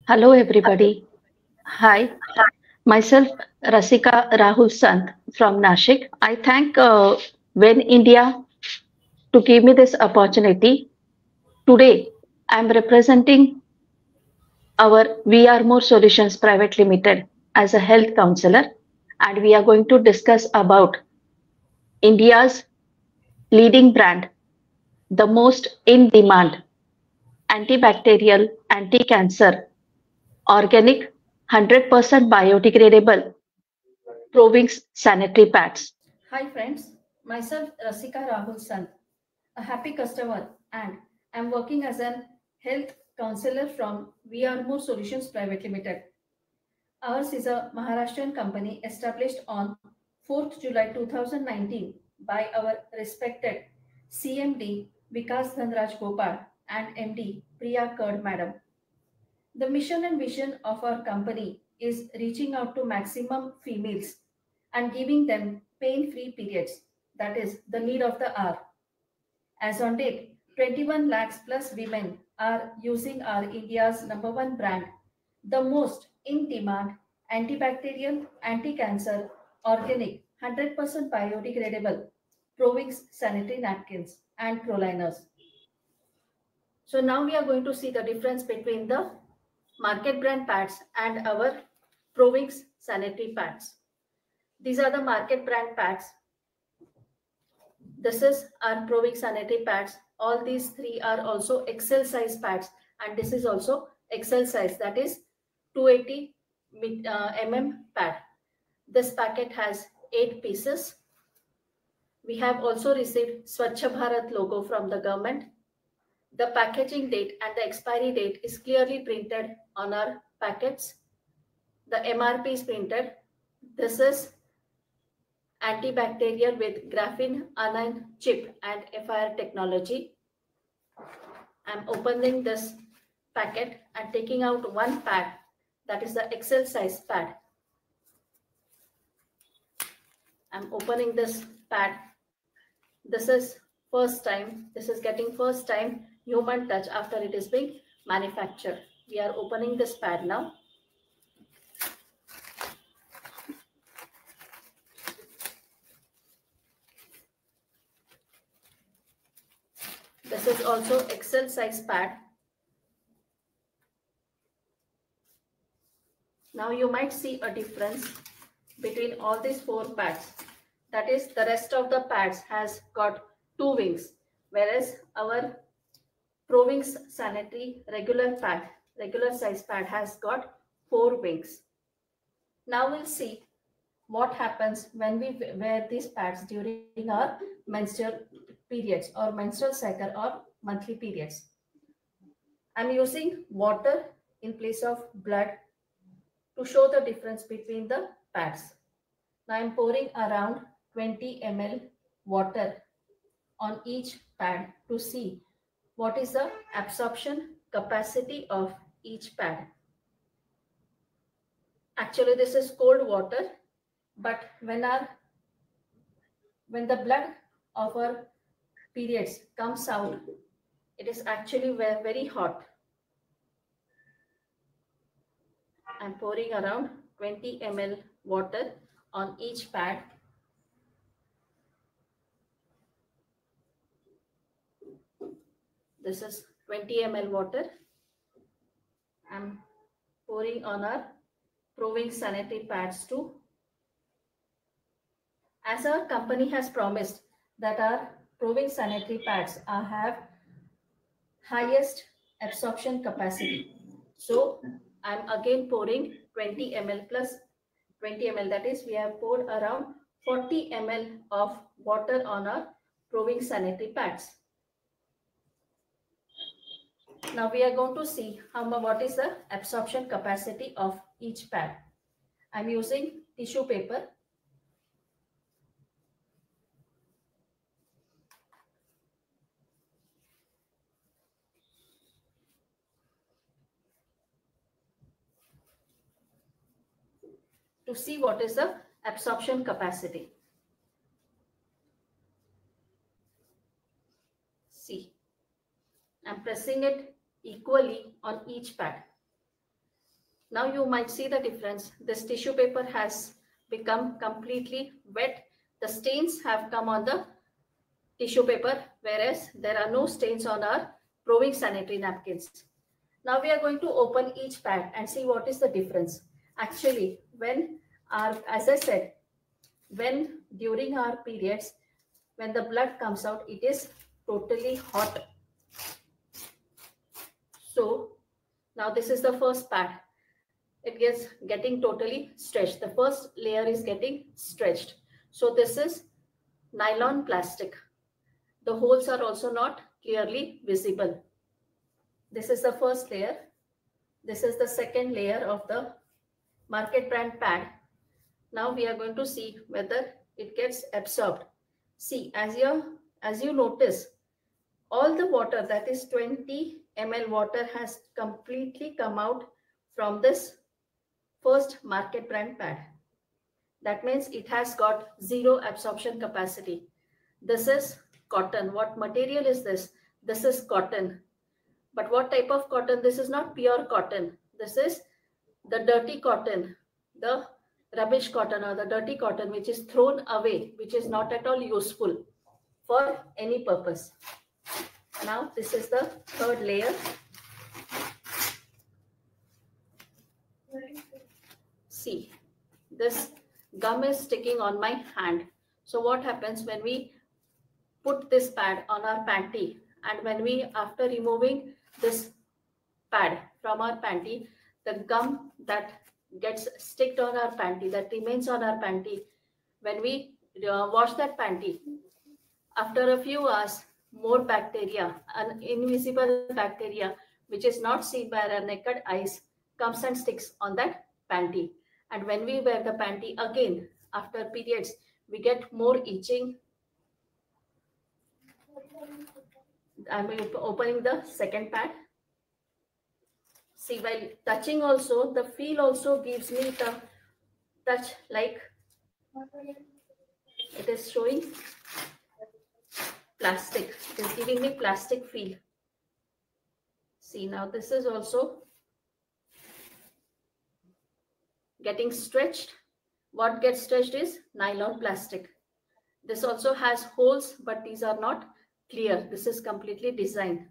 Hello, everybody. Hi, myself Rasika Rahul Sant from Nashik. I thank WEN India to give me this opportunity. Today, I am representing our We Are More Solutions Private Limited as a health counselor, and we are going to discuss about India's leading brand, the most in demand antibacterial, anti-cancer, organic, 100% biodegradable ProWings Sanitary Pads. Hi friends, myself Rasika Rahul Sant, a happy customer and I'm working as an health counselor from We Are More Solutions Private Limited. Ours is a Maharashtrian company established on 4th July 2019 by our respected CMD Vikas Dhanraj Gopal and MD Priya Kurd Madam. The mission and vision of our company is reaching out to maximum females and giving them pain-free periods. That is the need of the hour. As on date, 21 lakhs plus women are using our India's number one brand, the most in demand antibacterial, anti-cancer, organic, 100% biodegradable ProWings sanitary napkins and proliners. So now we are going to see the difference between the market brand pads and our ProWings sanitary pads. These are the market brand pads. This is our ProWings sanitary pads. All these three are also XL size pads, and this is also XL size, that is 280 pad. This packet has 8 pieces. We have also received Swachh Bharat logo from the government. The packaging date and the expiry date is clearly printed on our packets. The MRP is printed. This is antibacterial with graphene anion chip and FIR technology. I'm opening this packet and taking out one pad, that is the XL size pad. I'm opening this pad. This is first time. This is getting first time human touch after it is being manufactured. We are opening this pad now. This is also XL size pad. Now you might see a difference between all these 4 pads. That is, the rest of the pads has got 2 wings, whereas our ProWings sanitary regular size pad has got 4 wings. Now we'll see what happens when we wear these pads during our menstrual periods or menstrual cycle or monthly periods. I'm using water in place of blood to show the difference between the pads. Now I'm pouring around 20 ml water on each pad to see what is the absorption capacity of each pad. Actually, this is cold water, but when the blood of our periods comes out, it is actually very hot. I'm pouring around 20 ml water on each pad. This is 20 ml water. I'm pouring on our ProWings sanitary pads too. As our company has promised that our ProWings sanitary pads have highest absorption capacity. So I'm again pouring 20 ml plus 20 ml. That is, we have poured around 40 ml of water on our ProWings sanitary pads. Now we are going to see what is the absorption capacity of each pad. I'm using tissue paper. To see what is the absorption capacity. See, I'm pressing it equally on each pad. Now you might see the difference. This tissue paper has become completely wet. The stains have come on the tissue paper, whereas there are no stains on our ProWings sanitary napkins. Now we are going to open each pad and see what is the difference. Actually, as I said, when during our periods, when the blood comes out, it is totally hot. So now this is the first pad. It is getting totally stretched. The first layer is getting stretched. So this is nylon plastic. The holes are also not clearly visible. This is the first layer. This is the second layer of the market brand pad. Now we are going to see whether it gets absorbed. See, as you notice, all the water, that is 20 ml water, has completely come out from this first market brand pad. That means it has got zero absorption capacity. This is cotton. What material is this? This is cotton. But what type of cotton? This is not pure cotton. This is the dirty cotton, the rubbish cotton or the dirty cotton, which is thrown away, which is not at all useful for any purpose. Now this is the third layer. See, this gum is sticking on my hand. So what happens when we put this pad on our panty, and when we, after removing this pad from our panty, the gum that gets sticked on our panty, that remains on our panty, when we wash that panty, after a few hours, more bacteria, an invisible bacteria, which is not seen by our naked eyes, comes and sticks on that panty. And when we wear the panty again after periods, we get more itching. I'm opening the second pad. See, while touching also, the feel also gives me the touch, like it is showing plastic. It is giving me plastic feel. See, now this is also getting stretched. What gets stretched is nylon plastic. This also has holes, but these are not clear. This is completely designed.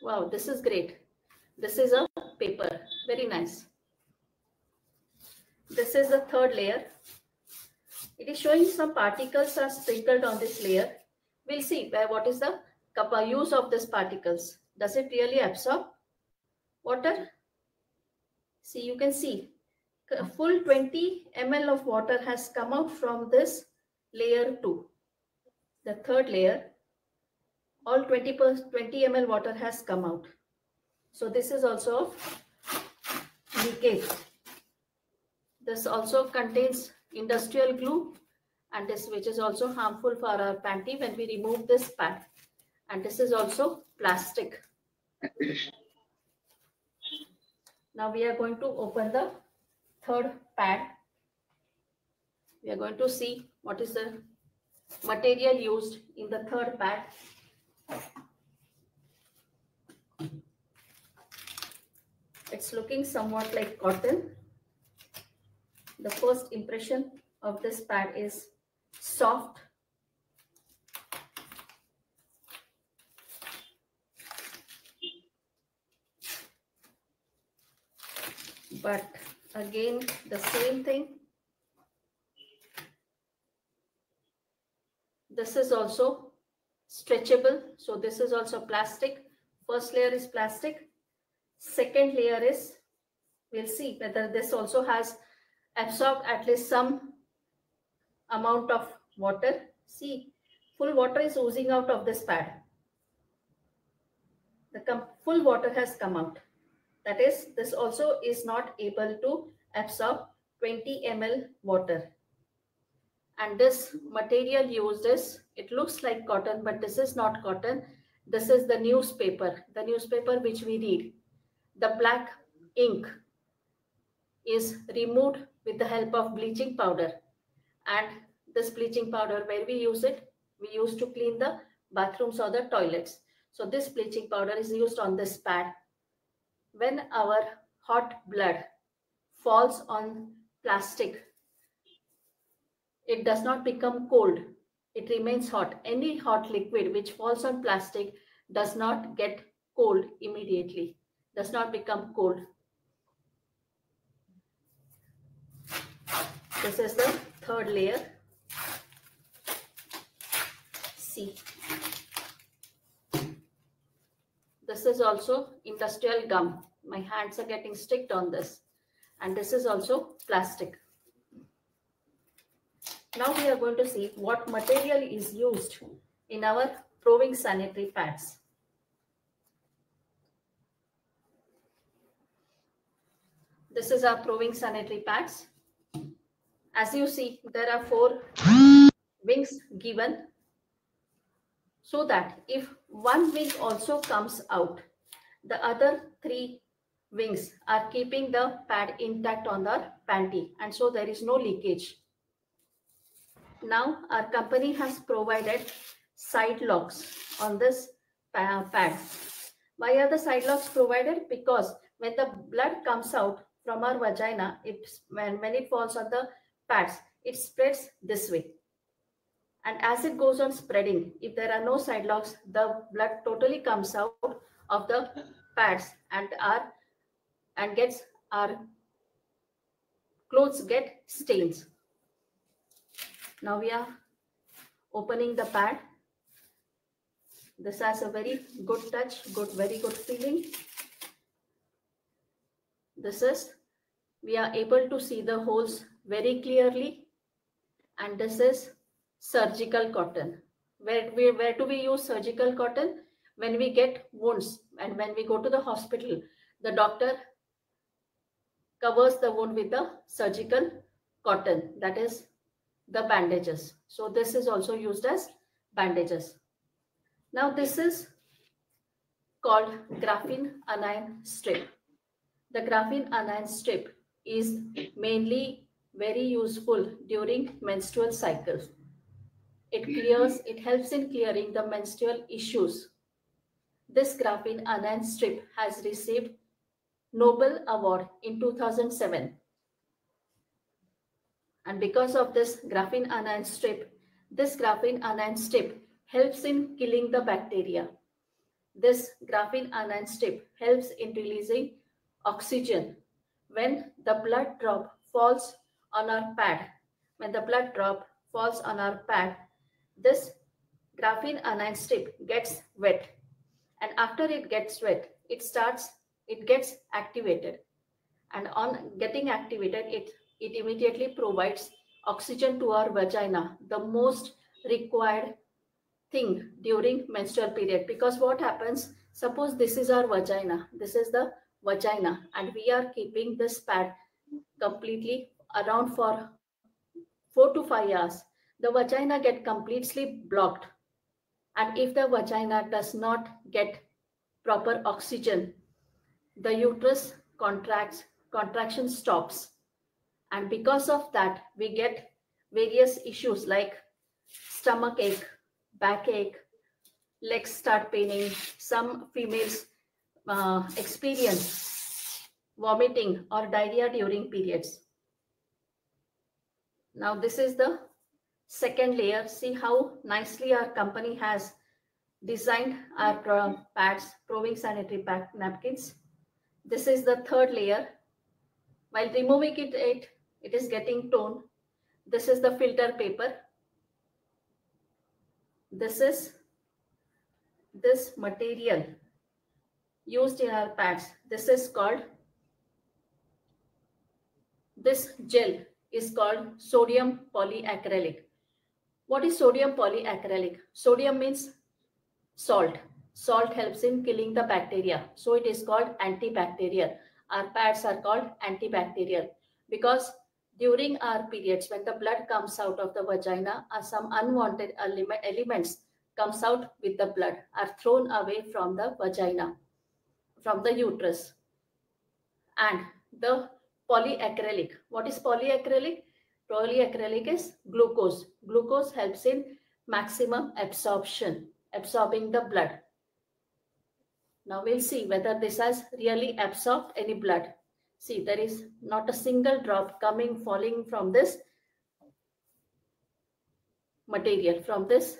Wow, this is great. This is a paper. Very nice. This is the third layer. It is showing some particles are sprinkled on this layer. We'll see what is the use of these particles. Does it really absorb water? See, you can see a full 20 ml of water has come out from this layer 2. The third layer, all 20 ml water has come out. So this is also leakage. This also contains industrial glue, and this, which is also harmful for our panty when we remove this pad. And this is also plastic. Now we are going to open the third pad. We are going to see what is the material used in the third pad. It's looking somewhat like cotton. The first impression of this pad is soft. But again, the same thing. This is also stretchable. So this is also plastic. First layer is plastic. Second layer is, we'll see whether this also has absorbed at least some amount of water. See, full water is oozing out of this pad. The full water has come out. That is, this also is not able to absorb 20 ml water. And this material used is, it looks like cotton, but this is not cotton. This is the newspaper which we read. The black ink is removed with the help of bleaching powder. And this bleaching powder, where we use it, we use to clean the bathrooms or the toilets. So this bleaching powder is used on this pad. when our hot blood falls on plastic, it does not become cold. It remains hot. Any hot liquid which falls on plastic does not get cold immediately, does not become cold. This is the third layer. See. This is also industrial gum. My hands are getting sticked on this. And this is also plastic. Now we are going to see what material is used in our ProWings sanitary pads. This is our ProWings sanitary pads. As you see, there are 4 wings given, so that if one wing also comes out, the other 3 wings are keeping the pad intact on the panty, and so there is no leakage. Now our company has provided side locks on this pad. Why are the side locks provided? Because when the blood comes out from our vagina, when it falls on the pads, it spreads this way. And as it goes on spreading, if there are no side locks, the blood totally comes out of the pads and gets our clothes get stains. Now we are opening the pad. This has a very good touch, very good feeling. We are able to see the holes very clearly. And this is surgical cotton. Where do we use surgical cotton? When we get wounds and when we go to the hospital, the doctor covers the wound with the surgical cotton, that is the bandages. So this is also used as bandages. Now this is called graphene anion strip. The graphene anion strip is mainly very useful during menstrual cycles. It helps in clearing the menstrual issues. This graphene anion strip has received Nobel Award in 2007. And because of this graphene anion strip helps in killing the bacteria. This graphene anion strip helps in releasing oxygen when the blood drop falls on our pad. When the blood drop falls on our pad, this graphene anion strip gets wet, and after it gets wet, it gets activated, and on getting activated, it immediately provides oxygen to our vagina, the most required thing during menstrual period. Because what happens, suppose this is our vagina, this is the vagina, and we are keeping this pad completely around for 4 to 5 hours, the vagina get completely blocked. And if the vagina does not get proper oxygen, the uterus contraction stops. And because of that, we get various issues like stomach ache, backache, legs start paining. Some females experience vomiting or diarrhea during periods. Now this is the second layer. See how nicely our company has designed our pads, ProWings sanitary pad napkins. This is the third layer. While removing it is getting torn. This is the filter paper. This is this material used in our pads. This gel is called sodium polyacrylic. What is sodium polyacrylic? Sodium means salt. Salt helps in killing the bacteria. So it is called antibacterial. Our pads are called antibacterial because during our periods, when the blood comes out of the vagina, some unwanted elements comes out with the blood, are thrown away from the vagina, from the uterus. And the polyacrylic. What is polyacrylic? Polyacrylic is glucose. Glucose helps in maximum absorption, absorbing the blood. Now we'll see whether this has really absorbed any blood. See, there is not a single drop falling from this material, from this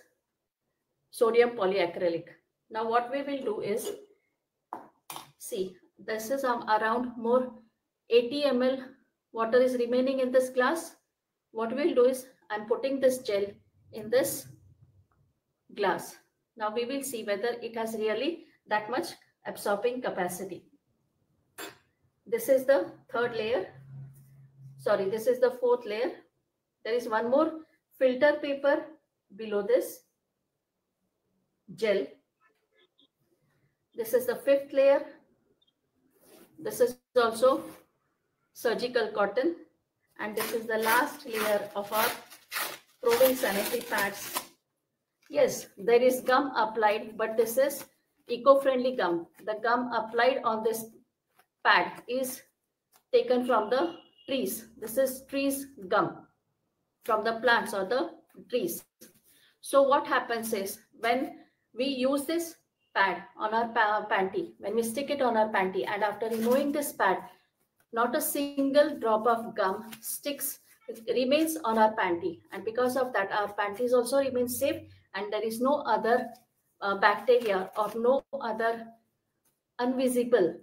sodium polyacrylic. Now what we will do is, see, this is around more 80 ml water is remaining in this glass. What we'll do is, I'm putting this gel in this glass. Now we will see whether it has really that much absorbing capacity. This is the third layer. Sorry, this is the fourth layer. There is one more filter paper below this gel. This is the fifth layer. This is also surgical cotton. And this is the last layer of our ProWings Sanitary Pads. Yes, there is gum applied, but this is eco-friendly gum. The gum applied on this pad is taken from the trees. This is trees gum from the plants or the trees. So what happens is, when we use this pad on our panty, when we stick it on our panty, and after removing this pad, not a single drop of gum remains on our panty, and because of that our panties also remain safe, and there is no other bacteria or no other invisible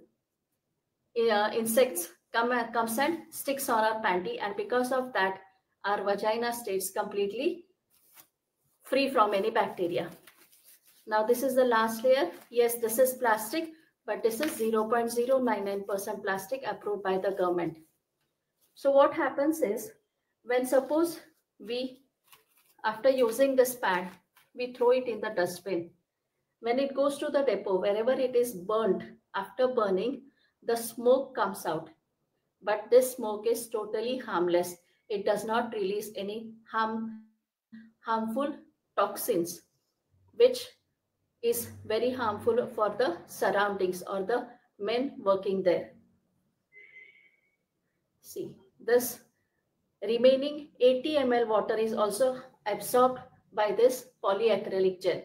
insects comes and sticks on our panty, and because of that our vagina stays completely free from any bacteria. Now this is the last layer. Yes, this is plastic, but this is 0.099% plastic approved by the government. So what happens is, when suppose we, after using this pad, we throw it in the dustbin. When it goes to the depot, wherever it is burnt, after burning, the smoke comes out. But this smoke is totally harmless. It does not release any harmful toxins, which is very harmful for the surroundings or the men working there. See, this remaining 80 ml water is also absorbed by this polyacrylic gel.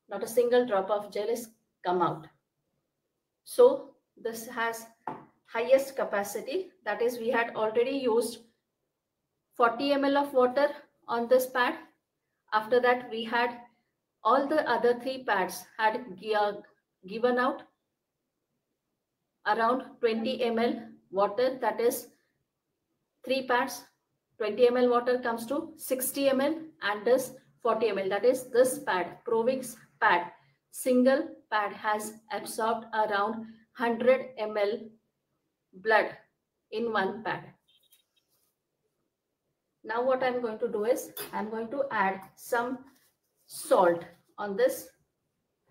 Not a single drop of gel is come out. So this has highest capacity. That is, we had already used 40 ml of water on this pad. After that, we had all the other three pads had given out around 20 ml water. That is, three pads, 20 ml water comes to 60 ml, and this 40 ml. That is, this pad, ProWings pad, single pad has absorbed around 100 ml blood in one pad. Now what I'm going to do is, I'm going to add some salt on this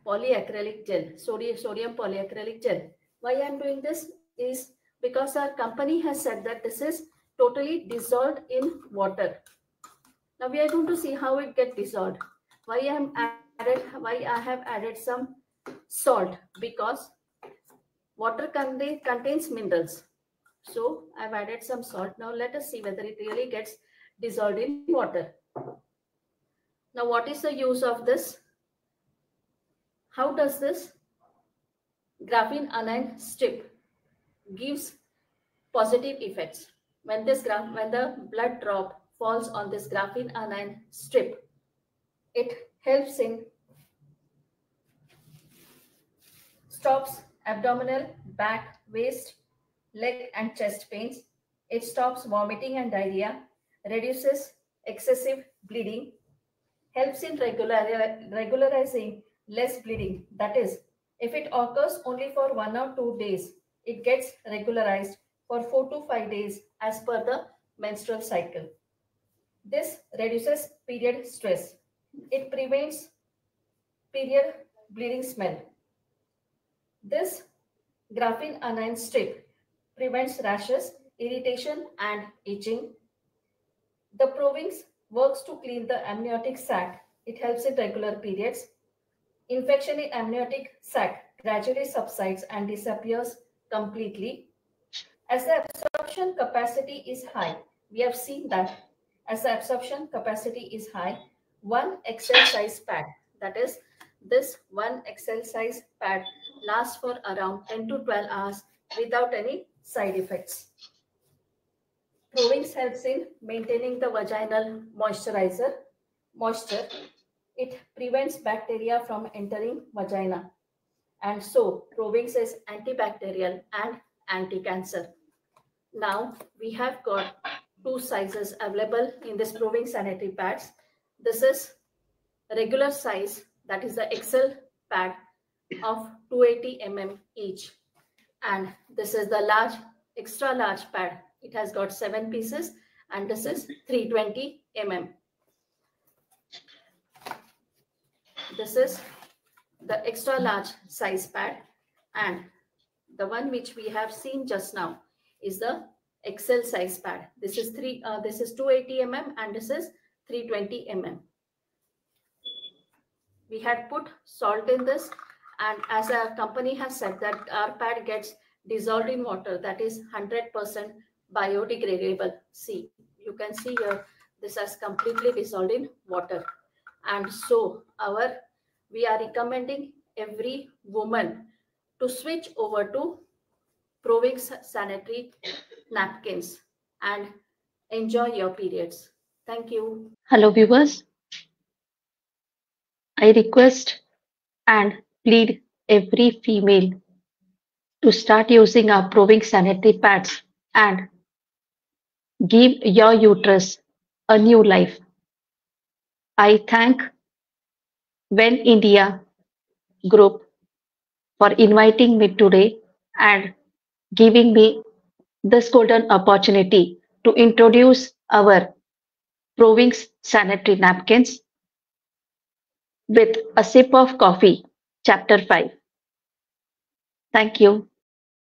polyacrylic gel, sodium polyacrylic gel. Why I'm doing this is because our company has said that this is totally dissolved in water. Now we are going to see how it gets dissolved. Why I have added some salt? Because water contains minerals. So I've added some salt. Now let us see whether it really gets dissolved in water. Now what is the use of this? How does this graphene anion strip gives positive effects? When the blood drop falls on this graphene anion strip, it helps in stops abdominal, back, waist, leg and chest pains. It stops vomiting and diarrhea, reduces excessive bleeding, helps in regularizing less bleeding. That is, if it occurs only for 1 or 2 days, it gets regularized for 4 to 5 days as per the menstrual cycle. This reduces period stress. It prevents period bleeding smell. This graphene anion strip prevents rashes, irritation and itching. The ProWings works to clean the amniotic sac. It helps in regular periods. Infection in amniotic sac gradually subsides and disappears completely. As the absorption capacity is high, we have seen that as the absorption capacity is high, one XL size pad, that is, this one XL size pad lasts for around 10 to 12 hours without any side effects. ProWings helps in maintaining the vaginal moisture. It prevents bacteria from entering vagina. And so, ProWings is antibacterial and anti-cancer. Now, we have got two sizes available in this ProWings sanitary pads. This is regular size, that is the XL pad of 280 mm each. And this is the large, extra large pad. It has got 7 pieces and this is 320 mm. This is the extra large size pad, and the one which we have seen just now is the XL size pad. This is 280 mm and this is 320 mm. We had put salt in this, and as a company has said that our pad gets dissolved in water, that is 100% biodegradable. See, you can see here this has completely dissolved in water. And so we are recommending every woman to switch over to ProWings sanitary napkins and enjoy your periods. Thank you. Hello, viewers. I request and plead every female to start using our proving sanitary pads and give your uterus a new life. I thank WEN India group for inviting me today and giving me this golden opportunity to introduce our ProWings sanitary napkins with a sip of coffee, chapter 5. Thank you.